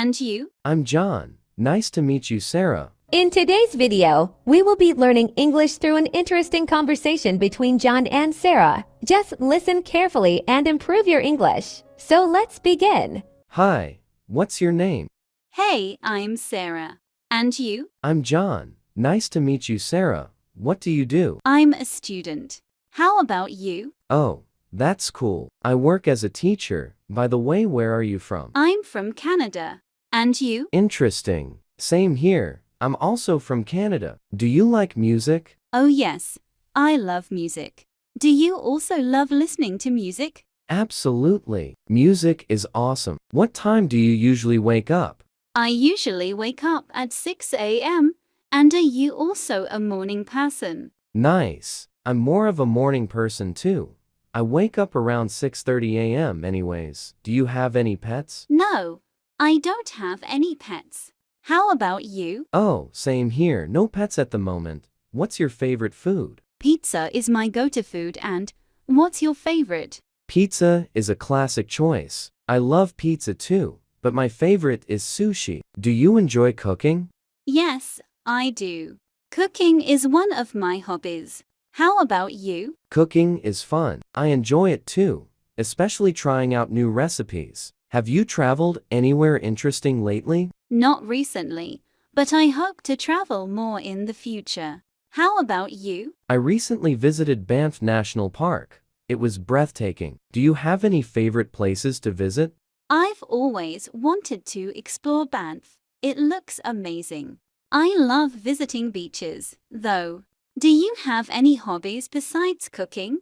And you? I'm John. Nice to meet you, Sarah. In today's video, we will be learning English through an interesting conversation between John and Sarah. Just listen carefully and improve your English. So let's begin. Hi, what's your name? Hey, I'm Sarah. And you? I'm John. Nice to meet you, Sarah. What do you do? I'm a student. How about you? Oh, that's cool. I work as a teacher. By the way, where are you from? I'm from Canada. And you? Interesting. Same here. I'm also from Canada. Do you like music? Oh yes, I love music. Do you also love listening to music? Absolutely. Music is awesome. What time do you usually wake up? I usually wake up at 6 a.m. And are you also a morning person? Nice. I'm more of a morning person too. I wake up around 6:30 a.m. anyways. Do you have any pets? No, I don't have any pets. How about you? Oh, same here. No pets at the moment. What's your favorite food? Pizza is my go-to food and what's your favorite? Pizza is a classic choice. I love pizza too, but my favorite is sushi. Do you enjoy cooking? Yes, I do. Cooking is one of my hobbies. How about you? Cooking is fun. I enjoy it too, especially trying out new recipes. Have you traveled anywhere interesting lately? Not recently, but I hope to travel more in the future. How about you? I recently visited Banff National Park. It was breathtaking. Do you have any favorite places to visit? I've always wanted to explore Banff. It looks amazing. I love visiting beaches, though. Do you have any hobbies besides cooking?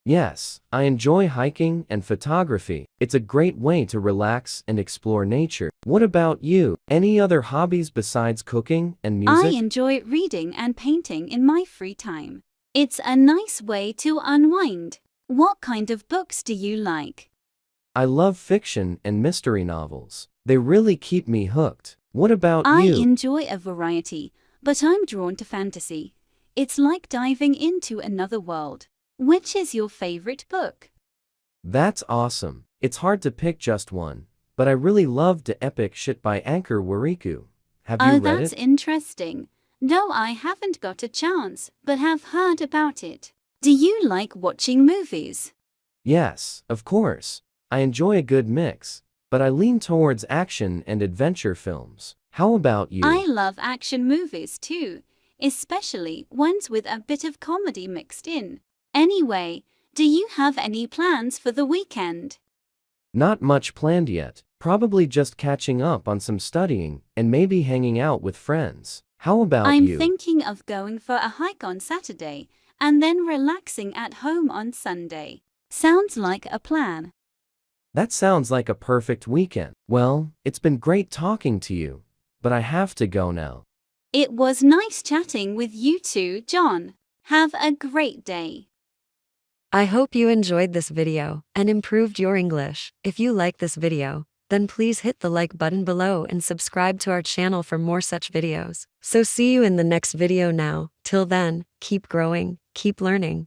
Yes, I enjoy hiking and photography. It's a great way to relax and explore nature. What about you? Any other hobbies besides cooking and music? I enjoy reading and painting in my free time. It's a nice way to unwind. What kind of books do you like? I love fiction and mystery novels. They really keep me hooked. What about I you? enjoy a variety, but I'm drawn to fantasy. It's like diving into another world. Which is your favorite book? That's awesome. It's hard to pick just one, but I really loved The Epic Shit by Ankur Warikoo. Have you Oh, read that's it? interesting. No, I haven't got a chance, but have heard about it. Do you like watching movies? Yes, of course. I enjoy a good mix, but I lean towards action and adventure films. How about you? I love action movies too, especially ones with a bit of comedy mixed in. Anyway, do you have any plans for the weekend? Not much planned yet. Probably just catching up on some studying and maybe hanging out with friends. How about I'm you? thinking of going for a hike on Saturday and then relaxing at home on Sunday. Sounds like a plan. That sounds like a perfect weekend. Well, it's been great talking to you, but I have to go now. It was nice chatting with you too, John. Have a great day. I hope you enjoyed this video and improved your English. If you like this video, then please hit the like button below and subscribe to our channel for more such videos. So see you in the next video now. Till then, keep growing, keep learning.